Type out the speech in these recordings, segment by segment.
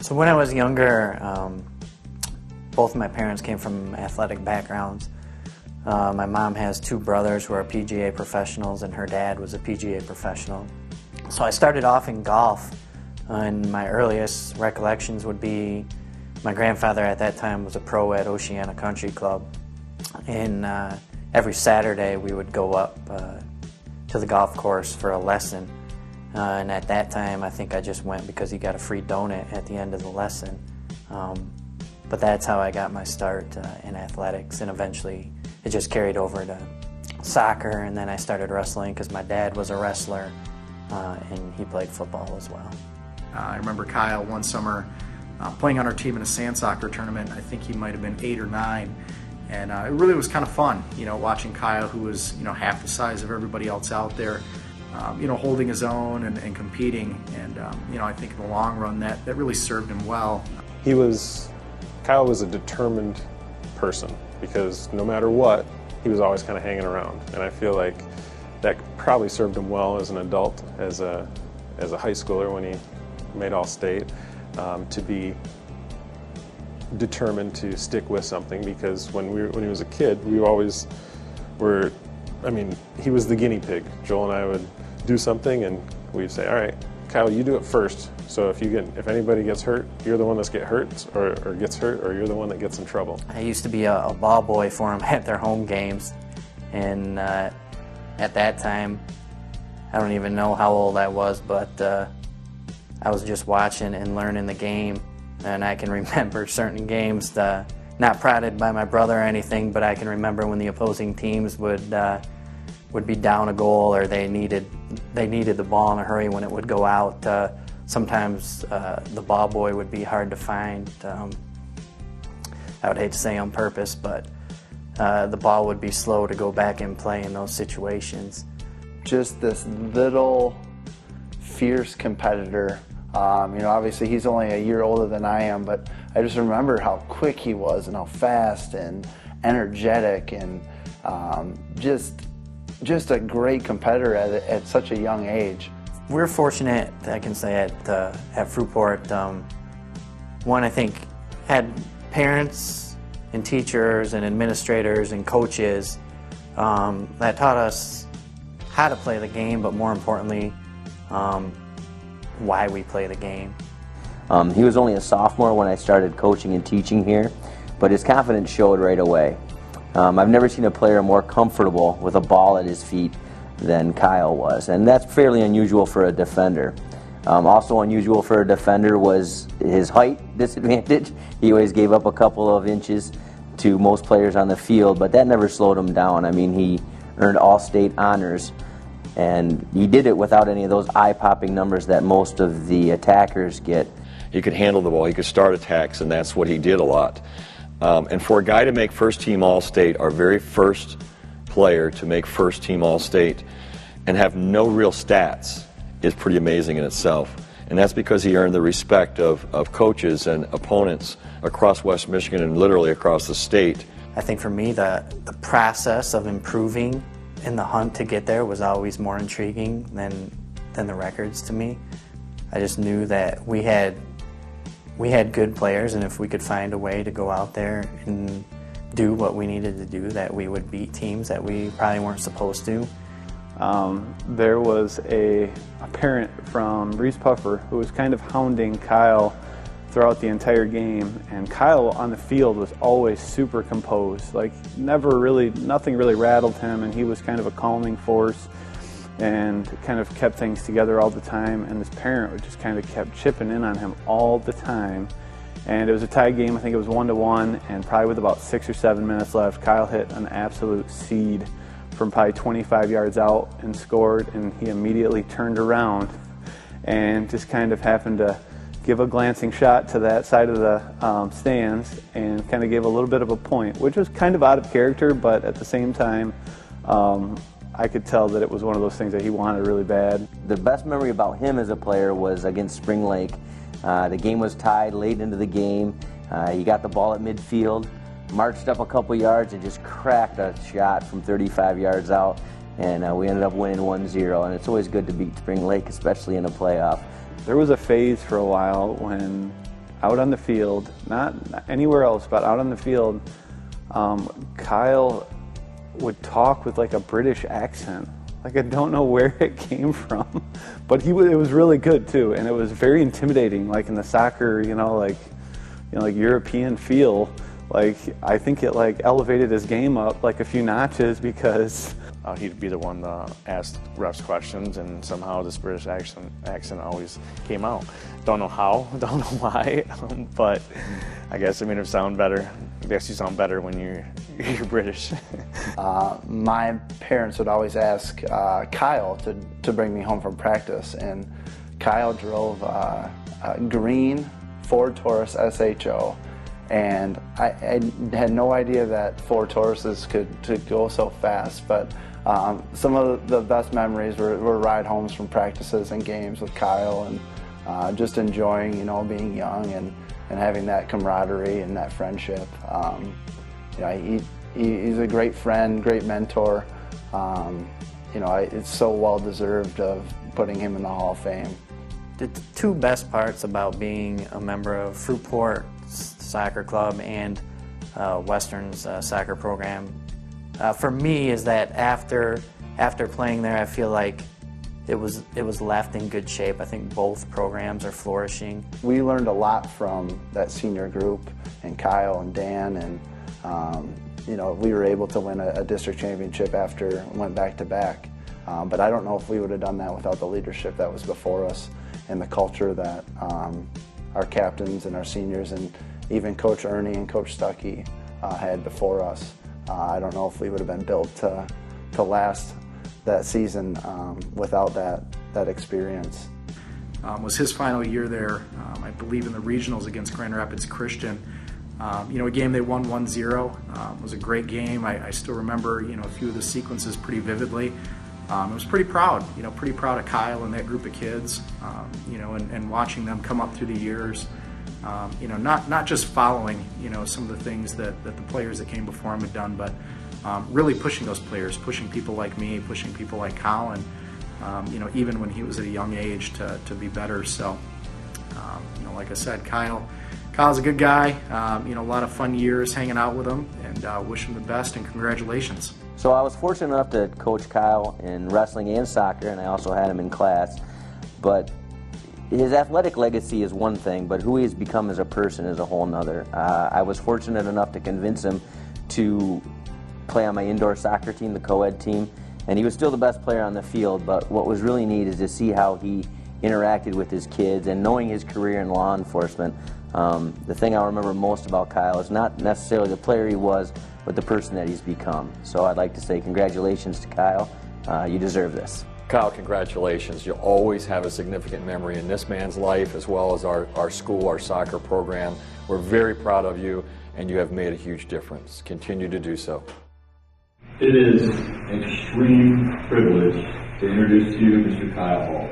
So when I was younger, both of my parents came from athletic backgrounds. My mom has two brothers who are PGA professionals, and her dad was a PGA professional. So I started off in golf, and my earliest recollections would be my grandfather at that time was a pro at Oceana Country Club, and every Saturday we would go up to the golf course for a lesson. And at that time, I think I just went because he got a free donut at the end of the lesson. But that's how I got my start in athletics, and eventually it just carried over to soccer, and then I started wrestling because my dad was a wrestler, and he played football as well. I remember Kyle one summer playing on our team in a sand soccer tournament. I think he might have been 8 or 9, and it really was kind of fun, watching Kyle, who was half the size of everybody else out there, holding his own and competing, and I think in the long run that really served him well. Kyle was a determined person, because no matter what, he was always kind of hanging around, and I feel like that probably served him well as an adult, as a high schooler when he made All-State, to be determined to stick with something, because when he was a kid, we always were, he was the guinea pig. Joel and I would do something and we'd say, all right, Kyle, you do it first. So if anybody gets hurt, you're the one that's hurt, or you're the one that gets in trouble. I used to be a ball boy for them at their home games, and at that time, I don't even know how old I was, but I was just watching and learning the game, and I can remember certain games, not prodded by my brother or anything, but I can remember when the opposing teams would be down a goal, or they needed the ball in a hurry when it would go out. Sometimes the ball boy would be hard to find. I would hate to say on purpose, but the ball would be slow to go back and play in those situations. Just this little fierce competitor. Obviously he's only a year older than I am, but I just remember how quick he was and how fast and energetic, and just a great competitor at such a young age. We're fortunate, I can say, at Fruitport. One, I think, had parents and teachers and administrators and coaches that taught us how to play the game, but more importantly, why we play the game. He was only a sophomore when I started coaching and teaching here, but his confidence showed right away. I've never seen a player more comfortable with a ball at his feet than Kyle was, and that's fairly unusual for a defender. Also unusual for a defender was his height disadvantage. He always gave up a couple of inches to most players on the field, but that never slowed him down. He earned All-State honors, and he did it without any of those eye-popping numbers that most of the attackers get. He could handle the ball, he could start attacks, and that's what he did a lot. And for a guy to make first-team All-State, our very first player to make first-team All-State, and have no real stats is pretty amazing in itself. And that's because he earned the respect of coaches and opponents across West Michigan and literally across the state. I think for me, the process of improving in the hunt to get there was always more intriguing than the records to me. I just knew that we had good players, and if we could find a way to go out there and do what we needed to do, that we would beat teams that we probably weren't supposed to. There was a parent from Reese Puffer who was kind of hounding Kyle throughout the entire game, and Kyle on the field was always super composed. Nothing really rattled him, and he was kind of a calming force and kind of kept things together all the time, and this parent just kind of kept chipping in on him all the time. And it was a tie game. I think it was 1-1, and probably with about 6 or 7 minutes left, Kyle hit an absolute seed from probably 25 yards out and scored, and he immediately turned around and just kind of happened to give a glancing shot to that side of the stands and kind of gave a little bit of a point, which was kind of out of character, but at the same time, I could tell that it was one of those things that he wanted really bad. The best memory about him as a player was against Spring Lake. The game was tied late into the game. He got the ball at midfield, marched up a couple yards, and just cracked a shot from 35 yards out, and we ended up winning 1-0. And it's always good to beat Spring Lake, especially in a playoff. There was a phase for a while when out on the field, not anywhere else, but out on the field, Kyle would talk with like a British accent. Like, I don't know where it came from, but it was really good too, and it was very intimidating. Like in the soccer, like European feel. Like, I think it like elevated his game up like a few notches because he'd be the one to ask refs questions, and somehow this British accent always came out. Don't know how, don't know why, but I guess it made him sound better. I guess you sound better when you're British. My parents would always ask Kyle to bring me home from practice, and Kyle drove a green Ford Taurus SHO. And I had no idea that Ford Tauruses could go so fast, but some of the best memories were ride homes from practices and games with Kyle, and just enjoying, being young and having that camaraderie and that friendship. He's a great friend, great mentor. It's so well deserved of putting him in the Hall of Fame. The two best parts about being a member of Fruitport Soccer Club and Western's soccer program for me is that after playing there, I feel like it was left in good shape. I think both programs are flourishing. We learned a lot from that senior group, and Kyle and Dan, and we were able to win a district championship after went back to back. But I don't know if we would have done that without the leadership that was before us and the culture that our captains and our seniors and even Coach Ernie and Coach Stucky had before us. I don't know if we would have been built to last that season without that experience. Was his final year there, I believe in the regionals against Grand Rapids Christian. A game they won 1-0. It was a great game. I still remember a few of the sequences pretty vividly. I was pretty proud of Kyle and that group of kids, and watching them come up through the years. Not just following, some of the things that the players that came before him had done, but really pushing those players, pushing people like me, pushing people like Colin, even when he was at a young age to be better. So, like I said, Kyle's a good guy. A lot of fun years hanging out with him, and wish him the best and congratulations. So I was fortunate enough to coach Kyle in wrestling and soccer, and I also had him in class. But his athletic legacy is one thing, but who he's become as a person is a whole nother. I was fortunate enough to convince him to play on my indoor soccer team, the co-ed team, and he was still the best player on the field, but what was really neat is to see how he interacted with his kids, and knowing his career in law enforcement. The thing I remember most about Kyle is not necessarily the player he was, but the person that he's become. So I'd like to say congratulations to Kyle. You deserve this. Kyle, congratulations. You'll always have a significant memory in this man's life, as well as our school, our soccer program. We're very proud of you, and you have made a huge difference. Continue to do so. It is an extreme privilege to introduce to you Mr. Kyle Hall.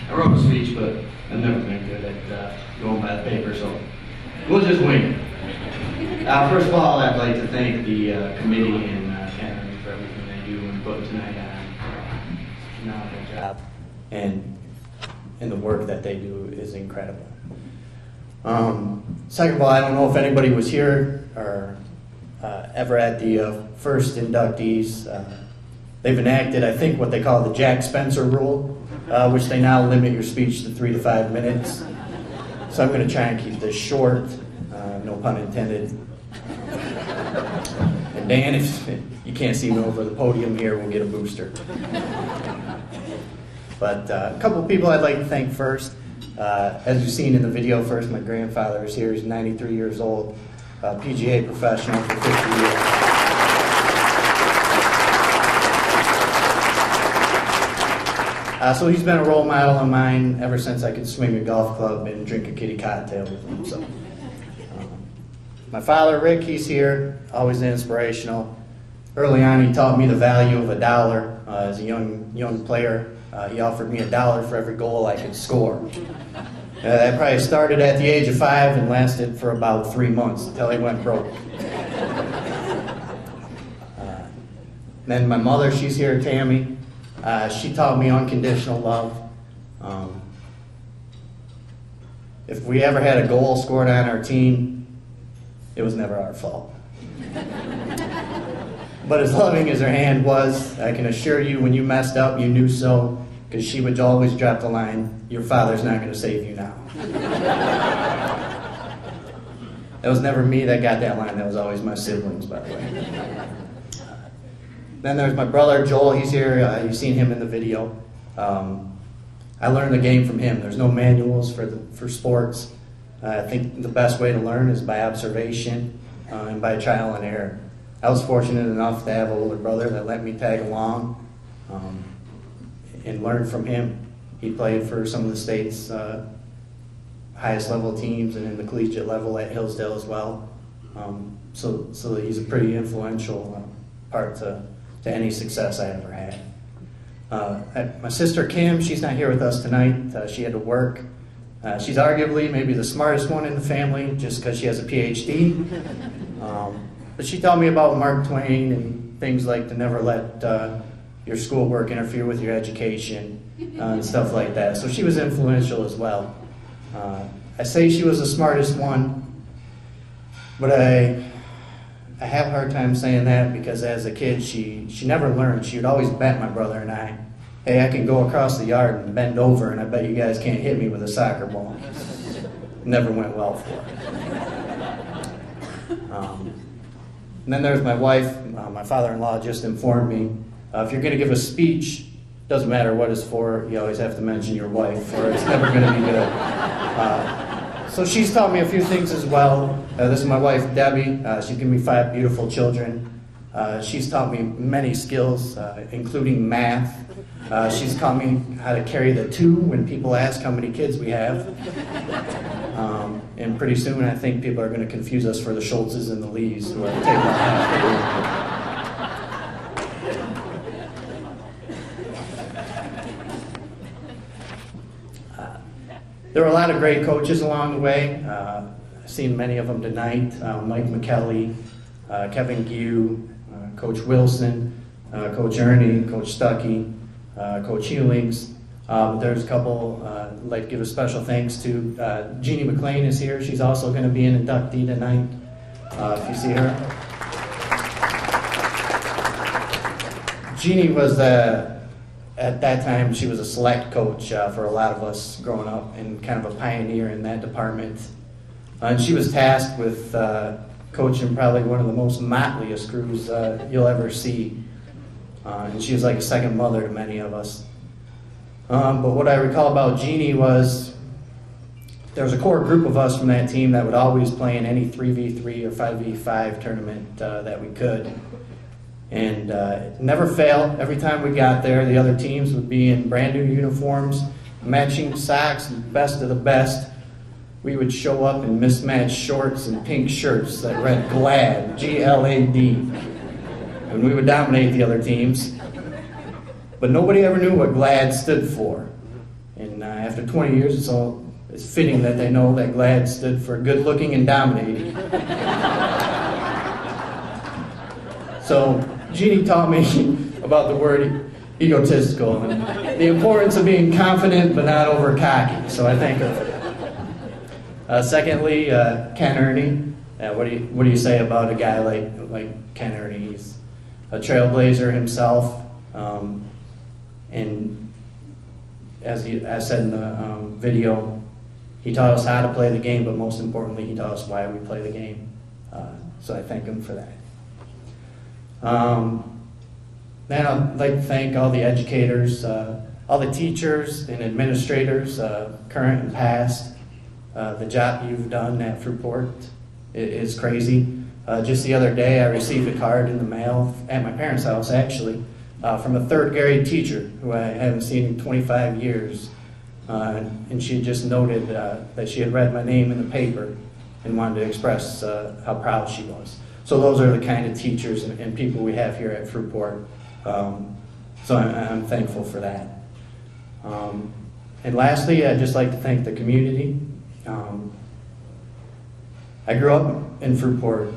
I wrote a speech, but I've never been good at going by the paper, so we'll just wing it. First of all, I'd like to thank the committee and Henry for everything they do and put tonight on. Phenomenal job, and the work that they do is incredible. Second of all, I don't know if anybody was here or ever at the first inductees. They've enacted, I think, what they call the Jack Spencer rule, which they now limit your speech to 3 to 5 minutes. So I'm going to try and keep this short, no pun intended. And Dan, if you can't see me over the podium here, we'll get a booster. But a couple of people I'd like to thank first. As you've seen in the video first, my grandfather is here. He's 93 years old, PGA professional for 50 years. So he's been a role model of mine ever since I could swing a golf club and drink a kitty cocktail with him. So, my father, Rick, he's here, always inspirational. Early on, he taught me the value of $1 as a young player. He offered me $1 for every goal I could score. That probably started at the age of 5 and lasted for about 3 months until he went broke. Then my mother, she's here, Tammy. She taught me unconditional love. If we ever had a goal scored on our team, it was never our fault. But as loving as her hand was, I can assure you when you messed up, you knew so, because she would always drop the line, "Your father's not going to save you now." That was never me that got that line. That was always my siblings, by the way. Then there's my brother, Joel. He's here. You've seen him in the video. I learned the game from him. There's no manuals for sports. I think the best way to learn is by observation and by trial and error. I was fortunate enough to have an older brother that let me tag along and learn from him. He played for some of the state's highest level teams and in the collegiate level at Hillsdale as well. So he's a pretty influential part to any success I ever had. My sister Kim, she's not here with us tonight. She had to work. She's arguably maybe the smartest one in the family just because she has a PhD. But she taught me about Mark Twain and things like to never let your schoolwork interfere with your education and stuff like that. So she was influential as well. I say she was the smartest one, but I have a hard time saying that because as a kid, she never learned. She would always bet my brother and I, "Hey, I can go across the yard and bend over, and I bet you guys can't hit me with a soccer ball." Never went well for her. And then there's my wife. My father-in-law just informed me, if you're going to give a speech, doesn't matter what it's for, you always have to mention your wife, or it's never going to be good. So she's taught me a few things as well. This is my wife, Debbie. She's given me 5 beautiful children. She's taught me many skills, including math. She's taught me how to carry the 2 when people ask how many kids we have. And pretty soon I think people are going to confuse us for the Schultzes and the Lees who are taking half. There were a lot of great coaches along the way. I've seen many of them tonight. Mike McKelly, KevinGue, Coach Wilson, Coach Ernie, Coach Stucky, Coach Hewlings. There's a couple I'd like to give a special thanks to. Jeannie McLean is here. She's also going to be an inductee tonight, if you see her. Jeannie was, at that time, she was a select coach for a lot of us growing up and kind of a pioneer in that department. And she was tasked with coaching probably one of the most motliest crews you'll ever see. And she was like a second mother to many of us. But what I recall about Jeannie was there was a core group of us from that team that would always play in any 3v3 or 5v5 tournament that we could. And it never failed. Every time we got there, the other teams would be in brand new uniforms, matching socks, best of the best. We would show up in mismatched shorts and pink shirts that read GLAD, G-L-A-D. And we would dominate the other teams. But nobody ever knew what GLAD stood for. And after 20 years, it's fitting that they know that GLAD stood for good looking and dominating. So Jeannie taught me about the word egotistical and the importance of being confident but not over cocky. So I thank her for that. Secondly, Ken Ernie. What do you say about a guy like Ken Ernie? He's a trailblazer himself. And as I said in the video, he taught us how to play the game, but most importantly, he taught us why we play the game. So I thank him for that. Then I'd like to thank all the educators, all the teachers and administrators, current and past. The job you've done at Fruitport is crazy. Just the other day, I received a card in the mail at my parents' house, actually, from a 3rd grade teacher who I haven't seen in 25 years. And she had just noted that she had read my name in the paper and wanted to express how proud she was. So those are the kind of teachers and people we have here at Fruitport. So I'm thankful for that. And lastly, I'd just like to thank the community. I grew up in Fruitport.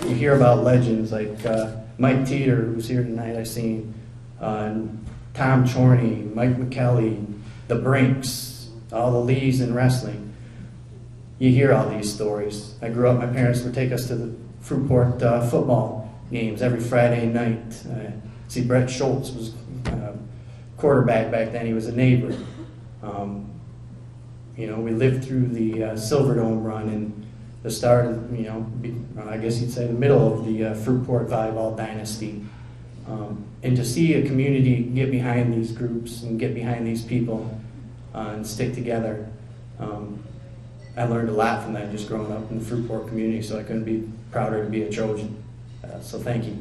You hear about legends like Mike Teeter, who's here tonight, I seen Tom Chorney, Mike McKelly, the Brinks, all the Lees in wrestling. You hear all these stories. I grew up, my parents would take us to the Fruitport football games every Friday night. See, Brett Schultz was quarterback back then. He was a neighbor. You know, we lived through the Silverdome run and the start of, you know, I guess you'd say the middle of the Fruitport volleyball dynasty. And to see a community get behind these groups and get behind these people and stick together, I learned a lot from that just growing up in the Fruitport community, so I couldn't be prouder to be a Trojan. So thank you.